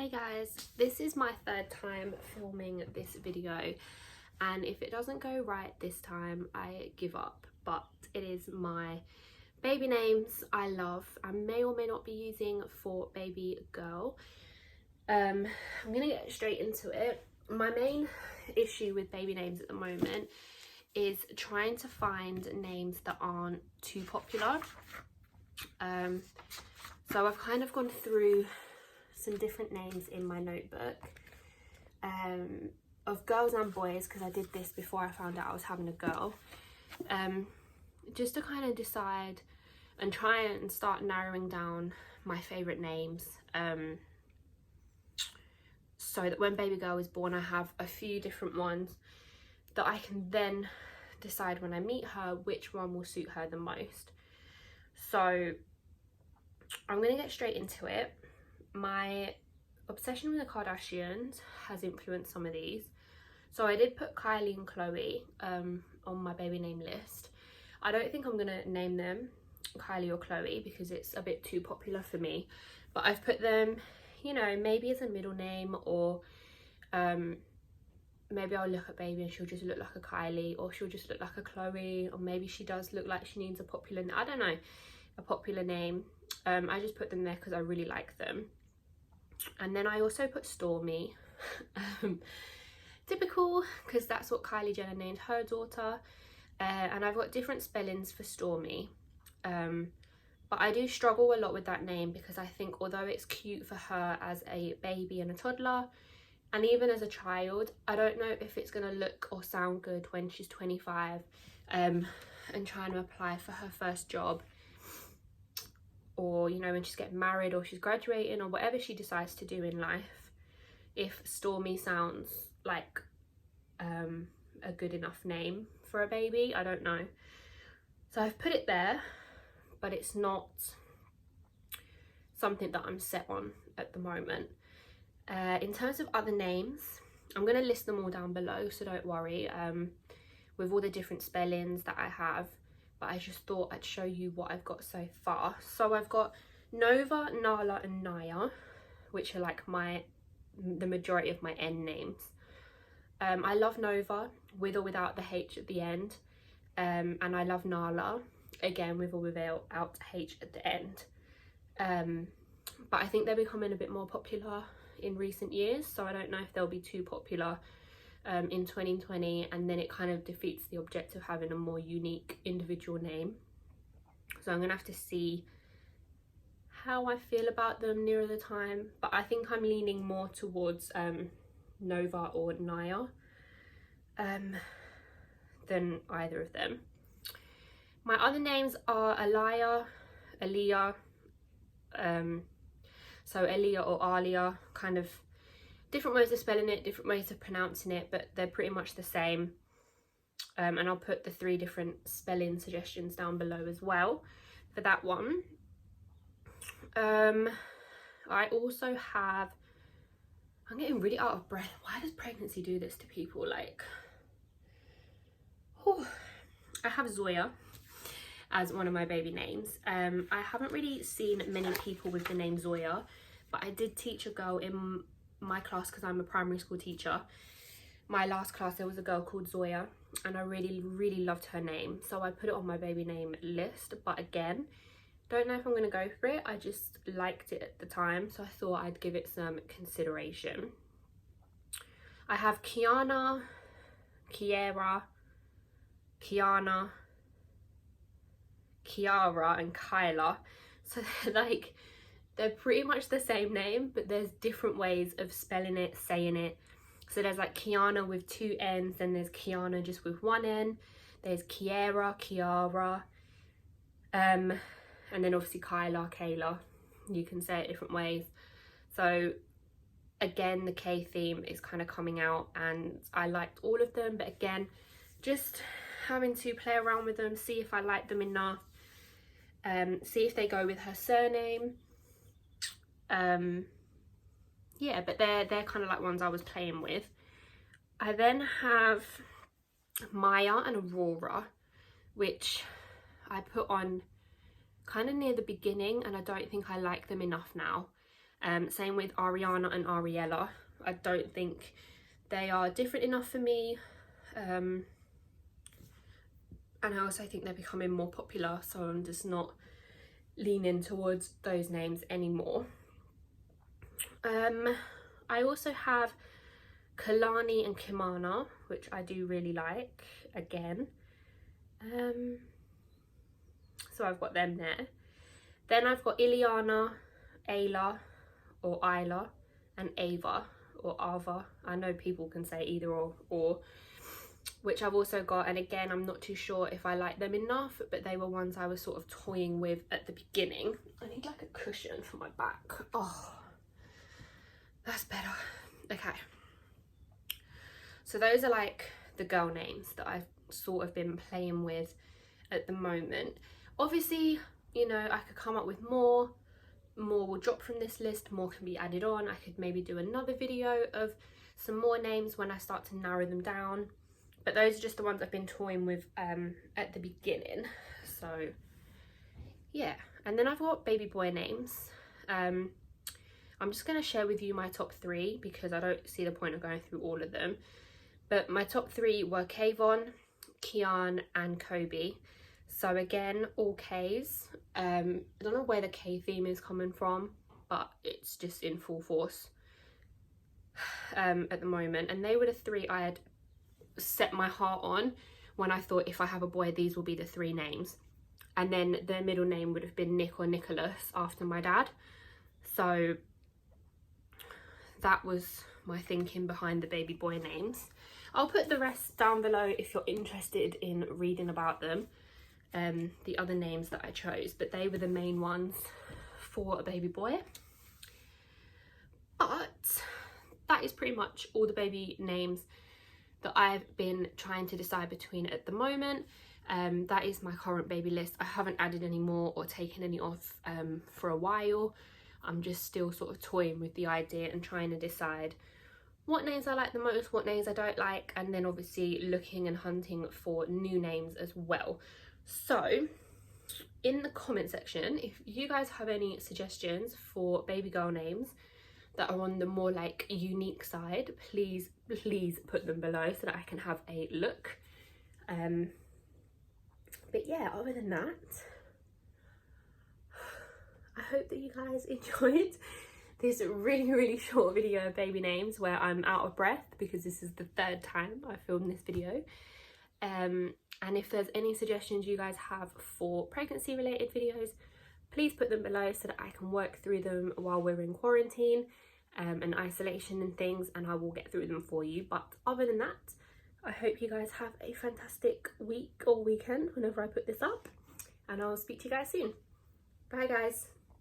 Hi guys, this is my third time filming this video, and if it doesn't go right this time I give up, but it is my baby names I love and may or may not be using for baby girl. I'm gonna get straight into it. My main issue with baby names at the moment is trying to find names that aren't too popular. So I've kind of gone through some different names in my notebook of girls and boys, because I did this before I found out I was having a girl, just to kind of decide and try and start narrowing down my favorite names, so that when baby girl is born I have a few different ones that I can then decide when I meet her which one will suit her the most. So I'm gonna get straight into it. My obsession with the Kardashians has influenced some of these. So I did put Kylie and Khloe on my baby name list. I don't think I'm gonna name them Kylie or Khloe because it's a bit too popular for me, but I've put them, you know, maybe as a middle name, or maybe I'll look at baby and she'll just look like a Kylie, or she'll just look like a Khloe, or maybe she does look like she needs a popular, I don't know, a popular name. I just put them there because I really like them. And then I also put Stormy, typical, because that's what Kylie Jenner named her daughter, and I've got different spellings for Stormy, but I do struggle a lot with that name because I think although it's cute for her as a baby and a toddler and even as a child, I don't know if it's going to look or sound good when she's 25 and trying to apply for her first job, or you know, when she's getting married or she's graduating or whatever she decides to do in life. If Stormy sounds like a good enough name for a baby, I don't know. So I've put it there, but it's not something that I'm set on at the moment. In terms of other names, I'm going to list them all down below, so don't worry, with all the different spellings that I have. But I just thought I'd show you what I've got so far. So I've got Nova, Nala and Naya, which are like the majority of my N names. I love Nova with or without the H at the end, and I love Nala again with or without H at the end. But I think they're becoming a bit more popular in recent years, so I don't know if they'll be too popular in 2020, and then it kind of defeats the object of having a more unique individual name. So I'm gonna have to see how I feel about them nearer the time, but I think I'm leaning more towards Nova or Naya than either of them. My other names are Aliyah, so Aliyah or Alia, kind of different ways of spelling it, different ways of pronouncing it, but they're pretty much the same. And I'll put the 3 different spelling suggestions down below as well for that one. I also have, I'm getting really out of breath. Why does pregnancy do this to people? Like, whew. I have Zoya as one of my baby names. I haven't really seen many people with the name Zoya, but I did teach a girl in my class because I'm a primary school teacher. My last class there was a girl called Zoya and I really loved her name, so I put it on my baby name list. But again, don't know if I'm going to go for it. I just liked it at the time, so I thought I'd give it some consideration. I have Kiana, Kiera, Kiana, Kiara and Kyla. So they're pretty much the same name, but there's different ways of spelling it, saying it. So there's like Kiana with 2 N's, then there's Kiana just with 1 N. There's Kiera, Kiara, and then obviously Kyla, Kayla. You can say it different ways. So again, the K theme is kind of coming out, and I liked all of them, but again, just having to play around with them, see if I like them enough, see if they go with her surname. Yeah, but they're kind of like ones I was playing with. I then have Maya and Aurora, which I put on kind of near the beginning, and I don't think I like them enough now. Same with Ariana and Ariella. I don't think they are different enough for me. And I also think they're becoming more popular, so I'm just not leaning towards those names anymore. I also have Kalani and Kimana, which I do really like again. So I've got them there. Then I've got Ileana, Ayla or Isla, and Ava or Ava. I know people can say either or, which I've also got, and again I'm not too sure if I like them enough, but they were ones I was sort of toying with at the beginning. I need like a cushion for my back. Oh, that's better. Okay, so those are like the girl names that I've sort of been playing with at the moment. Obviously, you know, I could come up with more will drop from this list, more can be added on. I could maybe do another video of some more names when I start to narrow them down, but those are just the ones I've been toying with at the beginning. So yeah, and then I've got baby boy names. I'm just going to share with you my top 3 because I don't see the point of going through all of them, but my top 3 were Kayvon, Kian and Kobe. So again, all K's. I don't know where the K theme is coming from, but it's just in full force at the moment. And they were the 3 I had set my heart on when I thought, if I have a boy, these will be the 3 names. And then their middle name would have been Nick or Nicholas after my dad. So that was my thinking behind the baby boy names. I'll put the rest down below if you're interested in reading about them. The other names that I chose, but they were the main ones for a baby boy. But that is pretty much all the baby names that I've been trying to decide between at the moment. That is my current baby list. I haven't added any more or taken any off for a while. I'm just still sort of toying with the idea and trying to decide what names I like the most, what names I don't like, and then obviously looking and hunting for new names as well. So in the comment section, if you guys have any suggestions for baby girl names that are on the more like unique side, please put them below so that I can have a look. But yeah, other than that, I hope that you guys enjoyed this really short video of baby names where I'm out of breath because this is the 3rd time I filmed this video. And if there's any suggestions you guys have for pregnancy related videos, please put them below so that I can work through them while we're in quarantine and isolation and things, and I will get through them for you. But other than that, I hope you guys have a fantastic week or weekend whenever I put this up, and I'll speak to you guys soon. Bye guys.